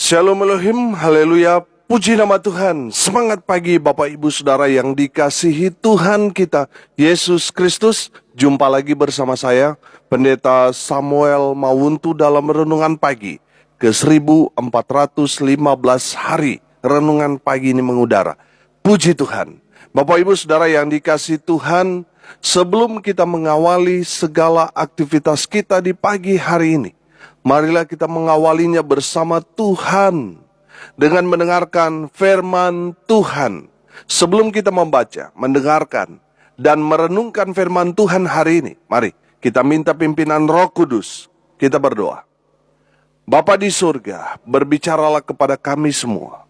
Shalom Elohim, haleluya, puji nama Tuhan. Semangat pagi Bapak Ibu Saudara yang dikasihi Tuhan kita, Yesus Kristus. Jumpa lagi bersama saya, Pendeta Samuel Mawuntu dalam Renungan Pagi ke 1415 hari. Renungan pagi ini mengudara. Puji Tuhan. Bapak Ibu Saudara yang dikasihi Tuhan, sebelum kita mengawali segala aktivitas kita di pagi hari ini, marilah kita mengawalinya bersama Tuhan dengan mendengarkan firman Tuhan. Sebelum kita membaca, mendengarkan, dan merenungkan firman Tuhan hari ini, mari kita minta pimpinan Roh Kudus. Kita berdoa. Bapa di surga, berbicaralah kepada kami semua.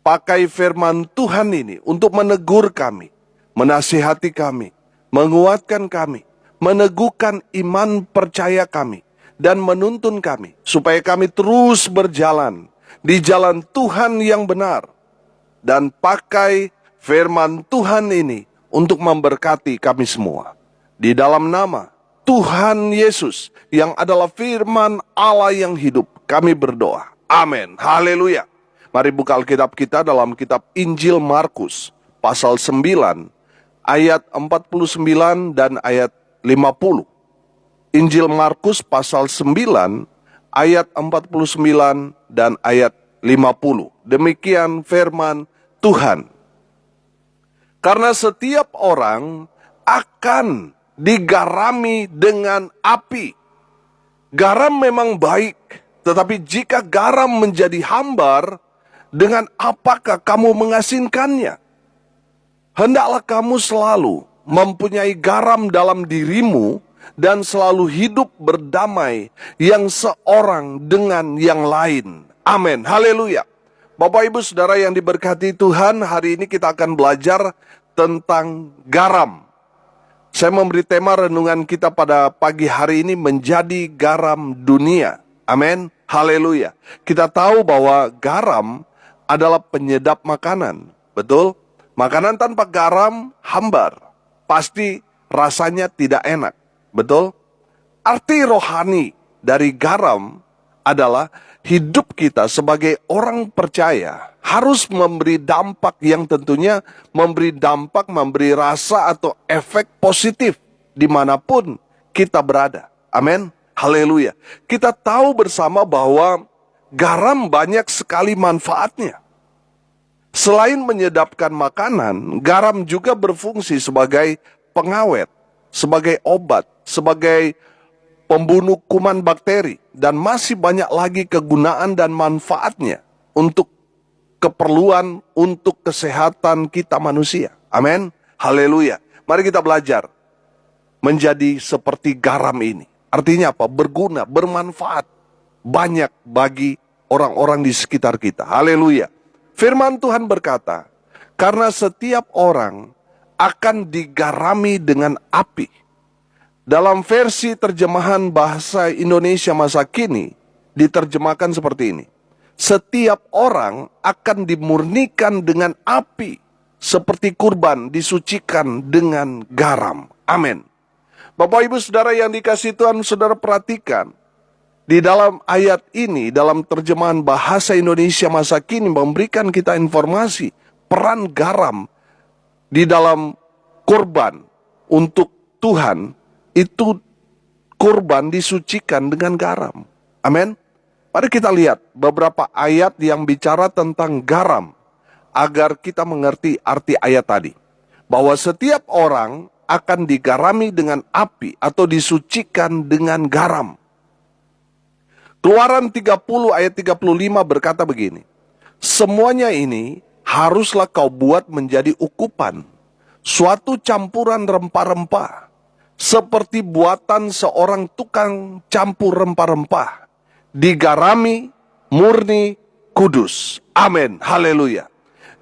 Pakai firman Tuhan ini untuk menegur kami, menasihati kami, menguatkan kami, meneguhkan iman percaya kami, dan menuntun kami supaya kami terus berjalan di jalan Tuhan yang benar. Dan pakai firman Tuhan ini untuk memberkati kami semua. Di dalam nama Tuhan Yesus yang adalah firman Allah yang hidup, kami berdoa. Amin. Haleluya. Mari buka Alkitab kita dalam kitab Injil Markus pasal 9 ayat 49 dan ayat 50. Injil Markus pasal 9 ayat 49 dan ayat 50. Demikian firman Tuhan. Karena setiap orang akan digarami dengan api. Garam memang baik, tetapi jika garam menjadi hambar, dengan apakah kamu mengasinkannya? Hendaklah kamu selalu mempunyai garam dalam dirimu dan selalu hidup berdamai yang seorang dengan yang lain. Amin. Haleluya. Bapak Ibu Saudara yang diberkati Tuhan, hari ini kita akan belajar tentang garam. Saya memberi tema renungan kita pada pagi hari ini menjadi garam dunia. Amin. Haleluya. Kita tahu bahwa garam adalah penyedap makanan. Betul? Makanan tanpa garam hambar. Pasti rasanya tidak enak. Betul? Arti rohani dari garam adalah hidup kita sebagai orang percaya harus memberi dampak yang tentunya memberi dampak, memberi rasa atau efek positif dimanapun kita berada. Amin. Haleluya. Kita tahu bersama bahwa garam banyak sekali manfaatnya. Selain menyedapkan makanan, garam juga berfungsi sebagai pengawet, sebagai obat, sebagai pembunuh kuman bakteri, dan masih banyak lagi kegunaan dan manfaatnya untuk keperluan, untuk kesehatan kita manusia. Amin. Haleluya. Mari kita belajar menjadi seperti garam ini. Artinya apa? Berguna, bermanfaat banyak bagi orang-orang di sekitar kita. Haleluya. Firman Tuhan berkata, karena setiap orang akan digarami dengan api. Dalam versi terjemahan bahasa Indonesia masa kini, diterjemahkan seperti ini. Setiap orang akan dimurnikan dengan api, seperti kurban disucikan dengan garam. Amin. Bapak Ibu Saudara yang dikasihi Tuhan, saudara perhatikan. Di dalam ayat ini, dalam terjemahan bahasa Indonesia masa kini memberikan kita informasi peran garam di dalam kurban untuk Tuhan. Itu kurban disucikan dengan garam. Amin. Mari kita lihat beberapa ayat yang bicara tentang garam agar kita mengerti arti ayat tadi. Bahwa setiap orang akan digarami dengan api atau disucikan dengan garam. Keluaran 30 ayat 35 berkata begini. Semuanya ini haruslah kau buat menjadi ukupan, suatu campuran rempah-rempah, seperti buatan seorang tukang campur rempah-rempah, digarami, murni, kudus. Amin. Haleluya.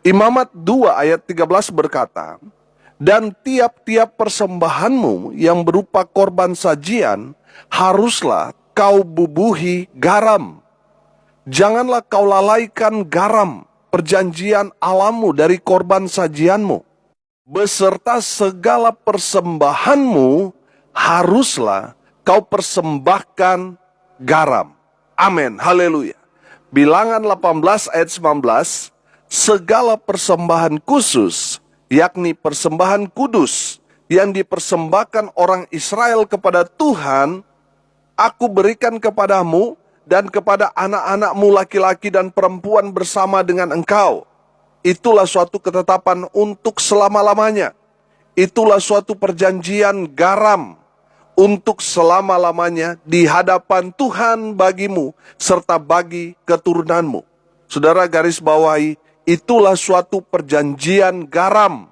Imamat 2 ayat 13 berkata, dan tiap-tiap persembahanmu yang berupa korban sajian, haruslah kau bubuhi garam. Janganlah kau lalaikan garam perjanjian Allahmu dari korban sajianmu. Beserta segala persembahanmu haruslah kau persembahkan garam. Amin. Haleluya. Bilangan 18 ayat 19, segala persembahan khusus, yakni persembahan kudus, yang dipersembahkan orang Israel kepada Tuhan, aku berikan kepadamu dan kepada anak-anakmu laki-laki dan perempuan bersama dengan engkau. Itulah suatu ketetapan untuk selama-lamanya. Itulah suatu perjanjian garam untuk selama-lamanya di hadapan Tuhan bagimu serta bagi keturunanmu. Saudara garis bawahi, itulah suatu perjanjian garam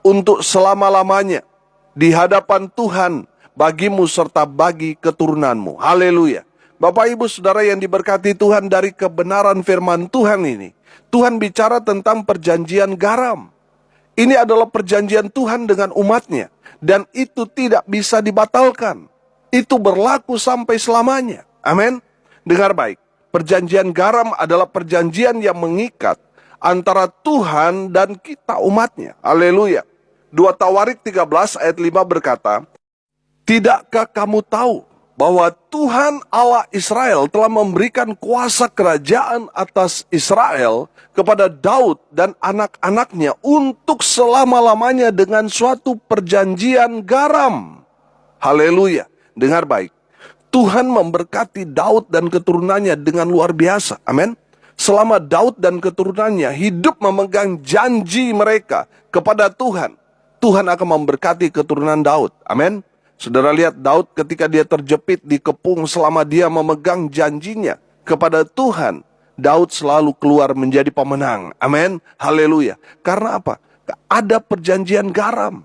untuk selama-lamanya di hadapan Tuhan bagimu serta bagi keturunanmu. Haleluya. Bapak Ibu Saudara yang diberkati Tuhan, dari kebenaran firman Tuhan ini, Tuhan bicara tentang perjanjian garam. Ini adalah perjanjian Tuhan dengan umatnya, dan itu tidak bisa dibatalkan. Itu berlaku sampai selamanya. Amin. Dengar baik, perjanjian garam adalah perjanjian yang mengikat antara Tuhan dan kita umatnya. Haleluya. 2 Tawarik 13 ayat 5 berkata, tidakkah kamu tahu bahwa Tuhan Allah Israel telah memberikan kuasa kerajaan atas Israel kepada Daud dan anak-anaknya untuk selama-lamanya dengan suatu perjanjian garam. Haleluya. Dengar baik. Tuhan memberkati Daud dan keturunannya dengan luar biasa. Amin. Selama Daud dan keturunannya hidup memegang janji mereka kepada Tuhan, Tuhan akan memberkati keturunan Daud. Amin. Saudara lihat Daud ketika dia terjepit di kepung, selama dia memegang janjinya kepada Tuhan, Daud selalu keluar menjadi pemenang. Amin. Haleluya. Karena apa? Ada perjanjian garam.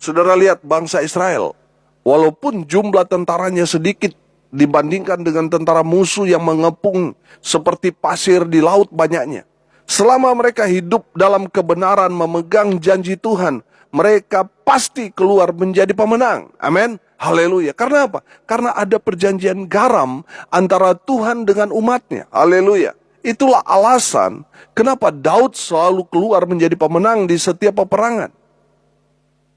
Saudara lihat bangsa Israel, walaupun jumlah tentaranya sedikit dibandingkan dengan tentara musuh yang mengepung seperti pasir di laut banyaknya, selama mereka hidup dalam kebenaran memegang janji Tuhan, mereka pasti keluar menjadi pemenang. Amin. Haleluya. Karena apa? Karena ada perjanjian garam antara Tuhan dengan umatnya. Haleluya. Itulah alasan kenapa Daud selalu keluar menjadi pemenang di setiap peperangan.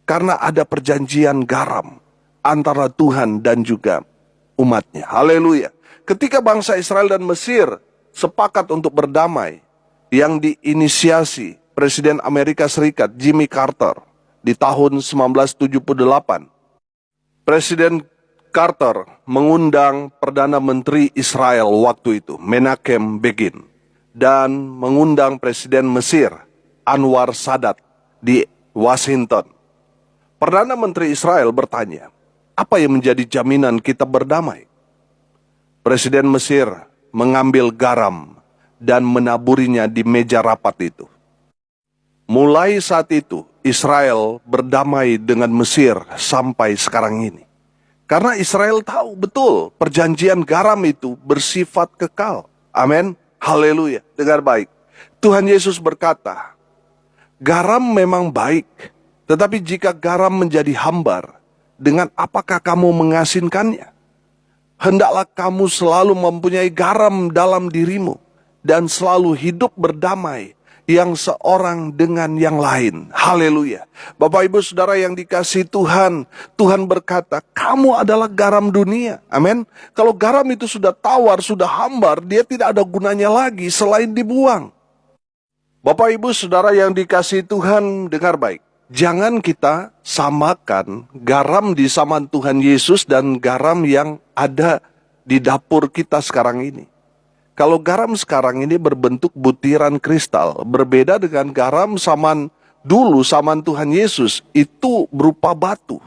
Karena ada perjanjian garam antara Tuhan dan juga umatnya. Haleluya. Ketika bangsa Israel dan Mesir sepakat untuk berdamai, yang diinisiasi Presiden Amerika Serikat Jimmy Carter di tahun 1978. Presiden Carter mengundang Perdana Menteri Israel waktu itu, Menachem Begin, dan mengundang Presiden Mesir, Anwar Sadat, di Washington. Perdana Menteri Israel bertanya, apa yang menjadi jaminan kita berdamai? Presiden Mesir mengambil garam dan menaburinya di meja rapat itu. Mulai saat itu, Israel berdamai dengan Mesir sampai sekarang ini. Karena Israel tahu betul perjanjian garam itu bersifat kekal. Amin. Haleluya. Dengar baik. Tuhan Yesus berkata, garam memang baik, tetapi jika garam menjadi hambar, dengan apakah kamu mengasinkannya? Hendaklah kamu selalu mempunyai garam dalam dirimu dan selalu hidup berdamai yang seorang dengan yang lain. Haleluya. Bapak Ibu Saudara yang dikasihi Tuhan, Tuhan berkata, kamu adalah garam dunia. Amin. Kalau garam itu sudah tawar, sudah hambar, dia tidak ada gunanya lagi selain dibuang. Bapak Ibu Saudara yang dikasihi Tuhan, dengar baik. Jangan kita samakan garam di zaman Tuhan Yesus dan garam yang ada di dapur kita sekarang ini. Kalau garam sekarang ini berbentuk butiran kristal, berbeda dengan garam zaman dulu, zaman Tuhan Yesus, itu berupa batu.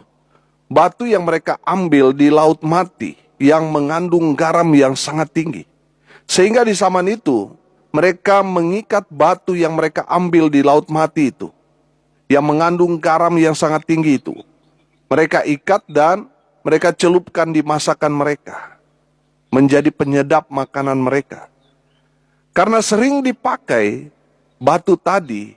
Batu yang mereka ambil di laut mati, yang mengandung garam yang sangat tinggi. Sehingga di zaman itu, mereka mengikat batu yang mereka ambil di laut mati itu, yang mengandung garam yang sangat tinggi itu. Mereka ikat dan mereka celupkan di masakan mereka, menjadi penyedap makanan mereka. Karena sering dipakai batu tadi,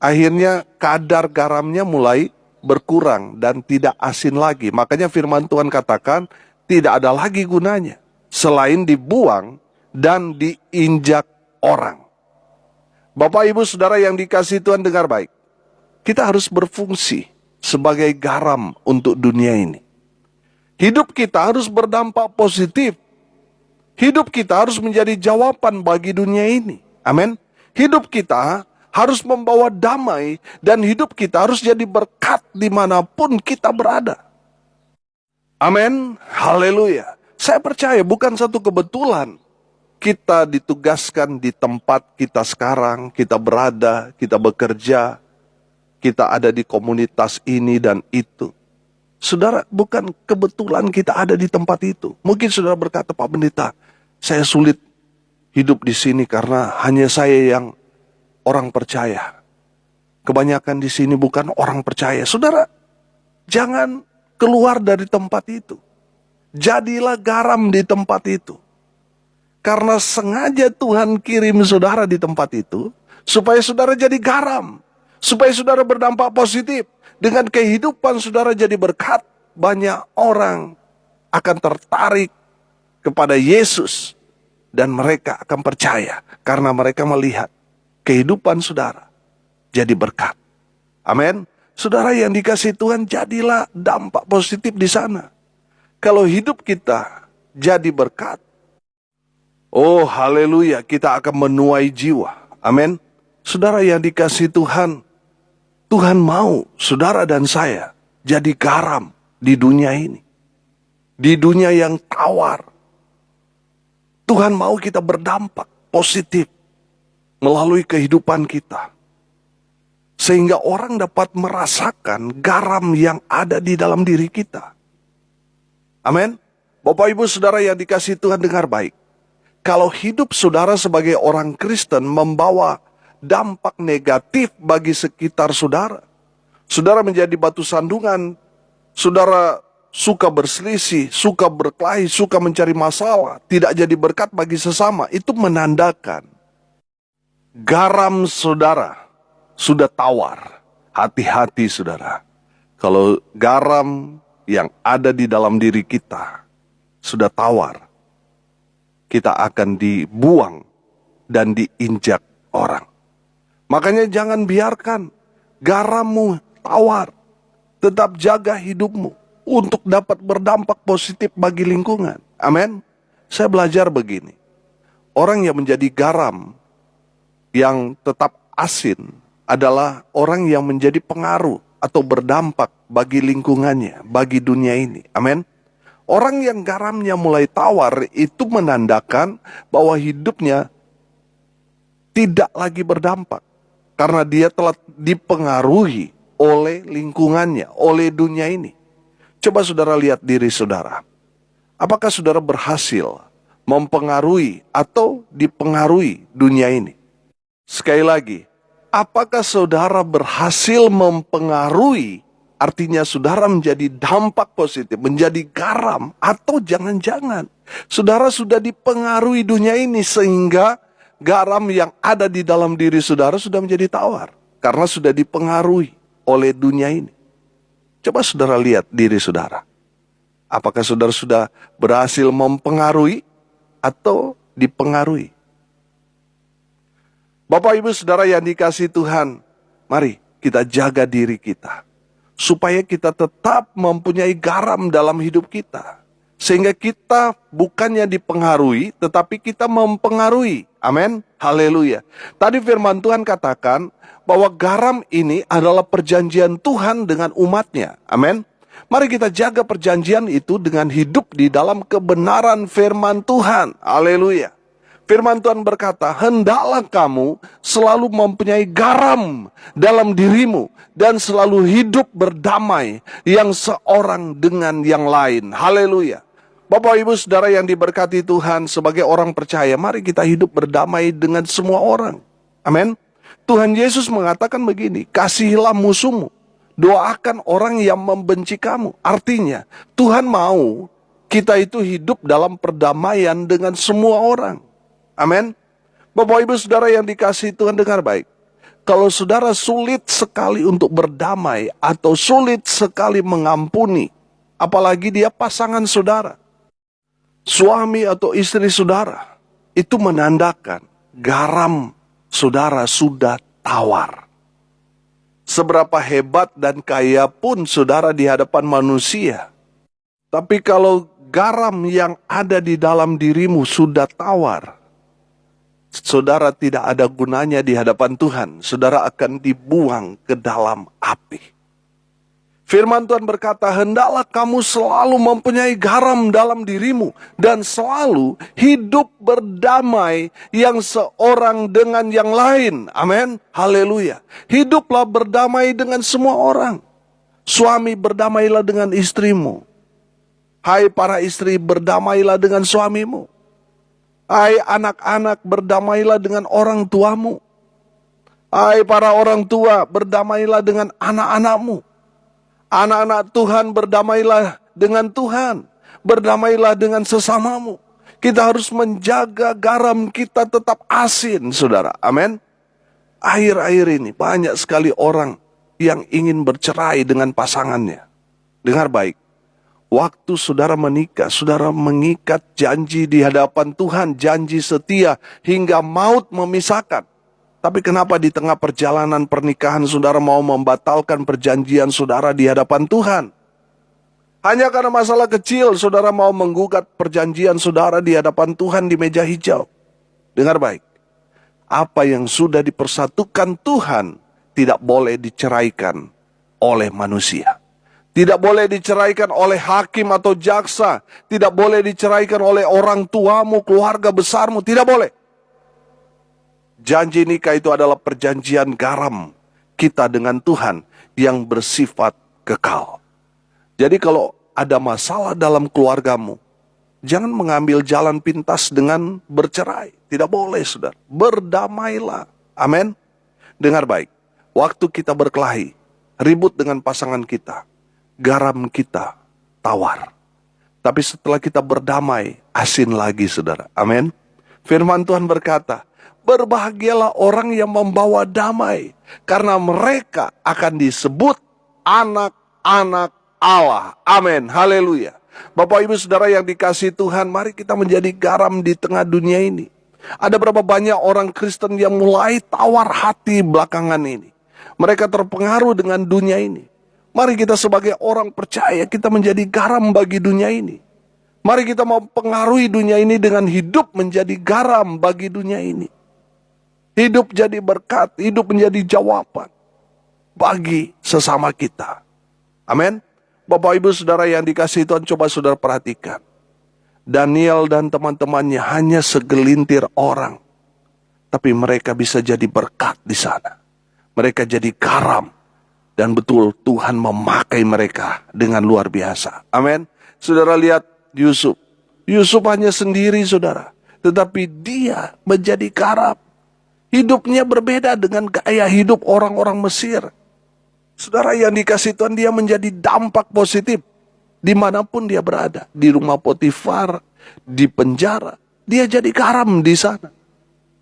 akhirnya kadar garamnya mulai berkurang dan tidak asin lagi. Makanya firman Tuhan katakan tidak ada lagi gunanya selain dibuang dan diinjak orang. Bapak Ibu Saudara yang dikasihi Tuhan, dengar baik. Kita harus berfungsi sebagai garam untuk dunia ini. Hidup kita harus berdampak positif. Hidup kita harus menjadi jawaban bagi dunia ini. Amin. Hidup kita harus membawa damai dan hidup kita harus jadi berkat dimanapun kita berada. Amin. Haleluya. Saya percaya bukan satu kebetulan kita ditugaskan di tempat kita sekarang, kita berada, kita bekerja, kita ada di komunitas ini dan itu. Saudara, bukan kebetulan kita ada di tempat itu. Mungkin saudara berkata, Pak Pendeta, saya sulit hidup di sini karena hanya saya yang orang percaya. Kebanyakan di sini bukan orang percaya. Saudara, jangan keluar dari tempat itu. Jadilah garam di tempat itu. Karena sengaja Tuhan kirim saudara di tempat itu, supaya saudara jadi garam. Supaya saudara berdampak positif. Dengan kehidupan saudara jadi berkat, banyak orang akan tertarik kepada Yesus. Dan mereka akan percaya, karena mereka melihat kehidupan saudara jadi berkat. Amin. Saudara yang dikasihi Tuhan, jadilah dampak positif di sana. Kalau hidup kita jadi berkat, oh haleluya, kita akan menuai jiwa. Amin. Saudara yang dikasihi Tuhan, Tuhan mau saudara dan saya jadi garam di dunia ini. Di dunia yang tawar. Tuhan mau kita berdampak positif melalui kehidupan kita. Sehingga orang dapat merasakan garam yang ada di dalam diri kita. Amin. Bapak Ibu Saudara yang dikasihi Tuhan, dengar baik. Kalau hidup saudara sebagai orang Kristen membawa dampak negatif bagi sekitar saudara. Saudara menjadi batu sandungan. Saudara suka berselisih, suka berkelahi, suka mencari masalah. Tidak jadi berkat bagi sesama. Itu menandakan garam saudara sudah tawar. Hati-hati saudara. Kalau garam yang ada di dalam diri kita sudah tawar, kita akan dibuang dan diinjak orang. Makanya jangan biarkan garammu tawar. Tetap jaga hidupmu untuk dapat berdampak positif bagi lingkungan. Amin. Saya belajar begini. Orang yang menjadi garam yang tetap asin adalah orang yang menjadi pengaruh atau berdampak bagi lingkungannya, bagi dunia ini. Amin. Orang yang garamnya mulai tawar itu menandakan bahwa hidupnya tidak lagi berdampak. Karena dia telah dipengaruhi oleh lingkungannya, oleh dunia ini. Coba saudara lihat diri saudara. Apakah saudara berhasil mempengaruhi atau dipengaruhi dunia ini? Sekali lagi, apakah saudara berhasil mempengaruhi, artinya saudara menjadi dampak positif, menjadi garam, atau jangan-jangan saudara sudah dipengaruhi dunia ini sehingga garam yang ada di dalam diri saudara sudah menjadi tawar. Karena sudah dipengaruhi oleh dunia ini. Coba saudara lihat diri saudara. Apakah saudara sudah berhasil mempengaruhi atau dipengaruhi? Bapak Ibu Saudara yang dikasihi Tuhan, mari kita jaga diri kita. Supaya kita tetap mempunyai garam dalam hidup kita. Sehingga kita bukannya dipengaruhi, tetapi kita mempengaruhi. Amin. Haleluya. Tadi firman Tuhan katakan bahwa garam ini adalah perjanjian Tuhan dengan umatnya. Amin. Mari kita jaga perjanjian itu dengan hidup di dalam kebenaran firman Tuhan. Haleluya. Firman Tuhan berkata, hendaklah kamu selalu mempunyai garam dalam dirimu dan selalu hidup berdamai yang seorang dengan yang lain. Haleluya. Bapak Ibu Saudara yang diberkati Tuhan, sebagai orang percaya, mari kita hidup berdamai dengan semua orang. Amin. Tuhan Yesus mengatakan begini, kasihilah musuhmu, doakan orang yang membenci kamu. Artinya, Tuhan mau kita itu hidup dalam perdamaian dengan semua orang. Amin. Bapak Ibu Saudara yang dikasihi Tuhan, dengar baik. Kalau saudara sulit sekali untuk berdamai atau sulit sekali mengampuni, apalagi dia pasangan saudara, suami atau istri saudara, itu menandakan garam saudara sudah tawar. Seberapa hebat dan kaya pun saudara di hadapan manusia, tapi kalau garam yang ada di dalam dirimu sudah tawar, saudara tidak ada gunanya di hadapan Tuhan. Saudara akan dibuang ke dalam api. Firman Tuhan berkata, hendaklah kamu selalu mempunyai garam dalam dirimu dan selalu hidup berdamai yang seorang dengan yang lain. Amin. Haleluya. Hiduplah berdamai dengan semua orang. Suami, berdamailah dengan istrimu. Hai para istri, berdamailah dengan suamimu. Hai anak-anak, berdamailah dengan orang tuamu. Hai para orang tua, berdamailah dengan anak-anakmu. Anak-anak Tuhan, berdamailah dengan Tuhan. Berdamailah dengan sesamamu. Kita harus menjaga garam kita tetap asin, saudara. Amin. Akhir-akhir ini banyak sekali orang yang ingin bercerai dengan pasangannya. Dengar baik. Waktu saudara menikah, saudara mengikat janji di hadapan Tuhan. Janji setia hingga maut memisahkan. Tapi kenapa di tengah perjalanan pernikahan saudara mau membatalkan perjanjian saudara di hadapan Tuhan? Hanya karena masalah kecil saudara mau menggugat perjanjian saudara di hadapan Tuhan di meja hijau. Dengar baik. Apa yang sudah dipersatukan Tuhan tidak boleh diceraikan oleh manusia. Tidak boleh diceraikan oleh hakim atau jaksa. Tidak boleh diceraikan oleh orang tuamu, keluarga besarmu. Tidak boleh. Janji nikah itu adalah perjanjian garam kita dengan Tuhan yang bersifat kekal. Jadi kalau ada masalah dalam keluargamu, jangan mengambil jalan pintas dengan bercerai. Tidak boleh, saudara. Berdamailah. Amin. Dengar baik. Waktu kita berkelahi, ribut dengan pasangan kita, garam kita tawar. Tapi setelah kita berdamai, asin lagi, saudara. Amin. Firman Tuhan berkata, berbahagialah orang yang membawa damai, karena mereka akan disebut anak-anak Allah. Amin. Haleluya. Bapak Ibu Saudara yang dikasihi Tuhan, mari kita menjadi garam di tengah dunia ini. Ada berapa banyak orang Kristen yang mulai tawar hati belakangan ini. Mereka terpengaruh dengan dunia ini. Mari kita sebagai orang percaya, kita menjadi garam bagi dunia ini. Mari kita mempengaruhi dunia ini dengan hidup menjadi garam bagi dunia ini. Hidup jadi berkat, hidup menjadi jawaban bagi sesama kita. Amin. Bapak Ibu Saudara yang dikasihi Tuhan, coba saudara perhatikan. Daniel dan teman-temannya hanya segelintir orang. Tapi mereka bisa jadi berkat di sana. Mereka jadi garam. Dan betul Tuhan memakai mereka dengan luar biasa. Amin. Saudara lihat Yusuf. Yusuf hanya sendiri, saudara. Tetapi dia menjadi garam. Hidupnya berbeda dengan gaya hidup orang-orang Mesir. Saudara yang dikasihi Tuhan, dia menjadi dampak positif dimanapun dia berada. Di rumah Potifar, di penjara, dia jadi garam di sana.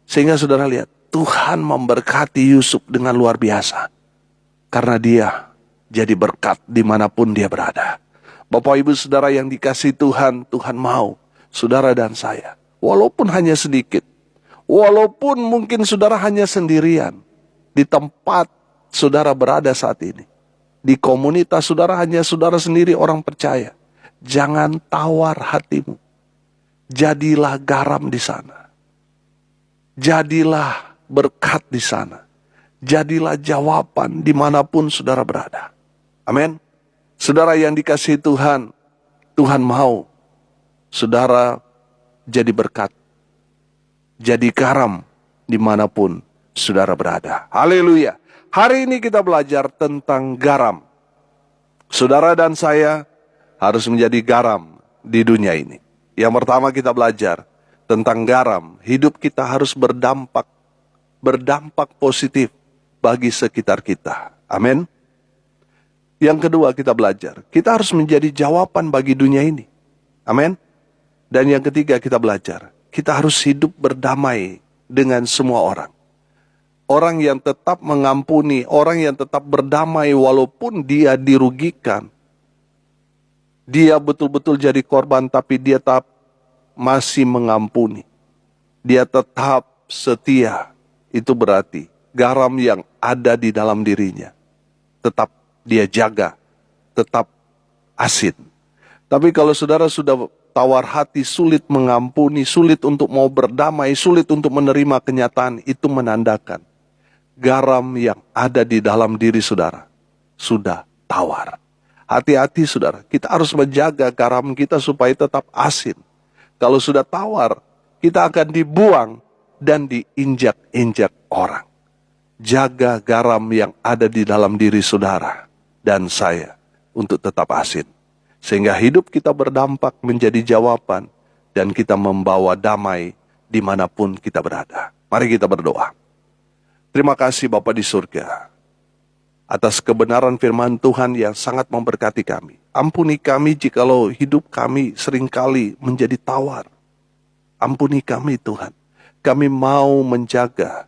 Sehingga saudara lihat, Tuhan memberkati Yusuf dengan luar biasa. Karena dia jadi berkat dimanapun dia berada. Bapak Ibu Saudara yang dikasihi Tuhan, Tuhan mau saudara dan saya, walaupun hanya sedikit, walaupun mungkin saudara hanya sendirian di tempat saudara berada saat ini, di komunitas saudara hanya saudara sendiri orang percaya, jangan tawar hatimu. Jadilah garam di sana. Jadilah berkat di sana. Jadilah jawaban dimanapun saudara berada. Amin. Saudara yang dikasihi Tuhan, Tuhan mau saudara jadi berkat. Jadi garam dimanapun saudara berada. Haleluya. Hari ini kita belajar tentang garam. Saudara dan saya harus menjadi garam di dunia ini. Yang pertama kita belajar tentang garam. Hidup kita harus berdampak positif bagi sekitar kita. Amin. Yang kedua kita belajar, kita harus menjadi jawaban bagi dunia ini. Amin. Dan yang ketiga kita belajar, kita harus hidup berdamai dengan semua orang. Orang yang tetap mengampuni, orang yang tetap berdamai walaupun dia dirugikan. Dia betul-betul jadi korban tapi dia tetap masih mengampuni. Dia tetap setia. Itu berarti garam yang ada di dalam dirinya tetap dia jaga, tetap asin. Tapi kalau saudara sudah tawar hati, sulit mengampuni, sulit untuk mau berdamai, sulit untuk menerima kenyataan, itu menandakan garam yang ada di dalam diri saudara sudah tawar. Hati-hati saudara, kita harus menjaga garam kita supaya tetap asin. Kalau sudah tawar, kita akan dibuang dan diinjak-injak orang. Jaga garam yang ada di dalam diri saudara dan saya untuk tetap asin. Sehingga hidup kita berdampak menjadi jawaban dan kita membawa damai dimanapun kita berada. Mari kita berdoa. Terima kasih Bapa di surga atas kebenaran firman Tuhan yang sangat memberkati kami. Ampuni kami jikalau hidup kami seringkali menjadi tawar. Ampuni kami Tuhan. Kami mau menjaga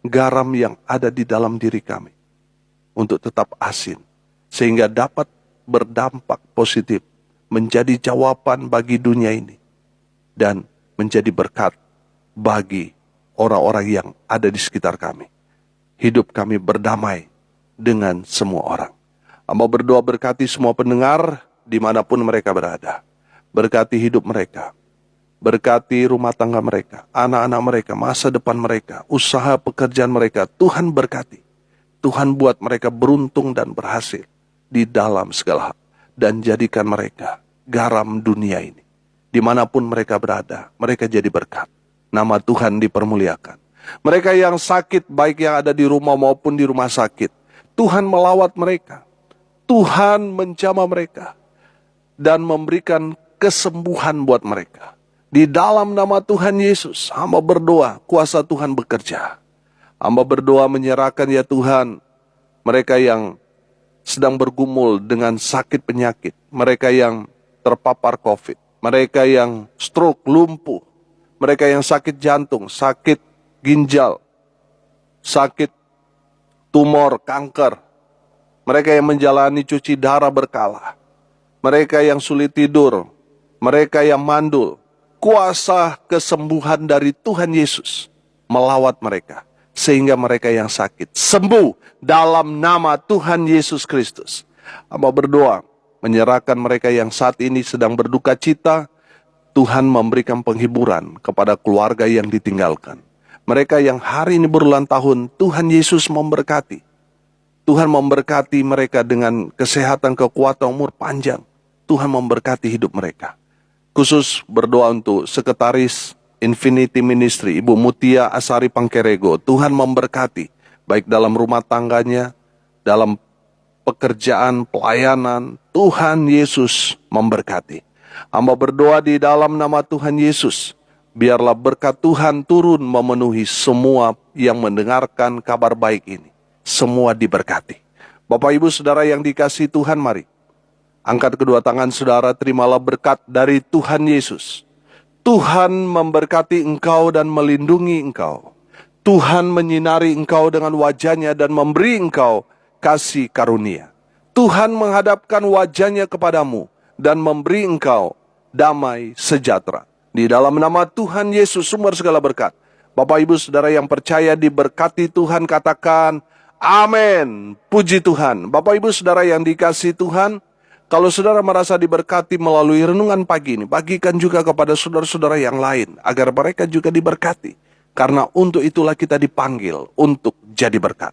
garam yang ada di dalam diri kami untuk tetap asin, sehingga dapat berdampak positif, menjadi jawaban bagi dunia ini, dan menjadi berkat bagi orang-orang yang ada di sekitar kami. Hidup kami berdamai dengan semua orang. Hamba berdoa berkati semua pendengar dimanapun mereka berada. Berkati hidup mereka. Berkati rumah tangga mereka, anak-anak mereka, masa depan mereka, usaha pekerjaan mereka. Tuhan berkati. Tuhan buat mereka beruntung dan berhasil di dalam segala hal. Dan jadikan mereka garam dunia ini. Dimanapun mereka berada, mereka jadi berkat. Nama Tuhan dipermuliakan. Mereka yang sakit, baik yang ada di rumah maupun di rumah sakit, Tuhan melawat mereka. Tuhan menjamah mereka. Dan memberikan kesembuhan buat mereka. Di dalam nama Tuhan Yesus, hamba berdoa, kuasa Tuhan bekerja. Hamba berdoa menyerahkan ya Tuhan, mereka yang sedang bergumul dengan sakit penyakit, mereka yang terpapar COVID, mereka yang stroke, lumpuh, mereka yang sakit jantung, sakit ginjal, sakit tumor, kanker, mereka yang menjalani cuci darah berkala, mereka yang sulit tidur, mereka yang mandul. Kuasa kesembuhan dari Tuhan Yesus melawat mereka, sehingga mereka yang sakit sembuh dalam nama Tuhan Yesus Kristus. Hamba berdoa menyerahkan mereka yang saat ini sedang berduka cita. Tuhan memberikan penghiburan kepada keluarga yang ditinggalkan. Mereka yang hari ini berulang tahun, Tuhan Yesus memberkati. Tuhan memberkati mereka dengan kesehatan, kekuatan, umur panjang. Tuhan memberkati hidup mereka. Khusus berdoa untuk Sekretaris Infinity Ministry, Ibu Mutia Asari Pangkerego. Tuhan memberkati, baik dalam rumah tangganya, dalam pekerjaan, pelayanan. Tuhan Yesus memberkati. Hamba berdoa di dalam nama Tuhan Yesus. Biarlah berkat Tuhan turun memenuhi semua yang mendengarkan kabar baik ini. Semua diberkati. Bapak Ibu Saudara yang dikasihi Tuhan, mari angkat kedua tangan saudara, terimalah berkat dari Tuhan Yesus. Tuhan memberkati engkau dan melindungi engkau. Tuhan menyinari engkau dengan wajahnya dan memberi engkau kasih karunia. Tuhan menghadapkan wajahnya kepadamu dan memberi engkau damai sejahtera. Di dalam nama Tuhan Yesus, sumber segala berkat. Bapak Ibu Saudara yang percaya diberkati Tuhan, katakan amin. Puji Tuhan. Bapak Ibu Saudara yang dikasihi Tuhan, kalau saudara merasa diberkati melalui renungan pagi ini, bagikan juga kepada saudara-saudara yang lain, agar mereka juga diberkati. Karena untuk itulah kita dipanggil untuk jadi berkat.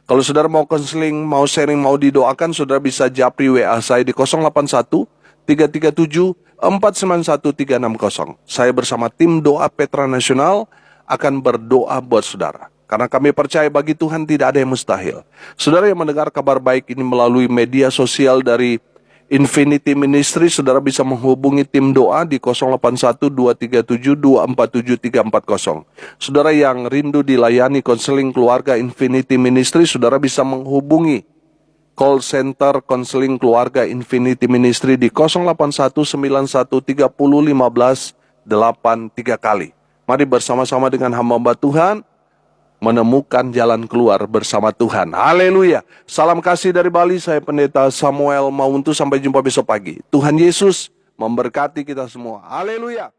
Kalau saudara mau konseling, mau sharing, mau didoakan, saudara bisa japri WA saya di 081 337 491 360. Saya bersama tim doa Petra Nasional akan berdoa buat saudara. Karena kami percaya bagi Tuhan tidak ada yang mustahil. Saudara yang mendengar kabar baik ini melalui media sosial dari Infinity Ministry, saudara bisa menghubungi tim doa di 081 237 247 340. Saudara yang rindu dilayani konseling keluarga Infinity Ministry, saudara bisa menghubungi call center konseling keluarga Infinity Ministry di 081 91 30 15 83 kali. Mari bersama-sama dengan hamba-hamba Tuhan menemukan jalan keluar bersama Tuhan. Haleluya. Salam kasih dari Bali, saya Pendeta Samuel Mauntu. Sampai jumpa besok pagi. Tuhan Yesus memberkati kita semua. Haleluya.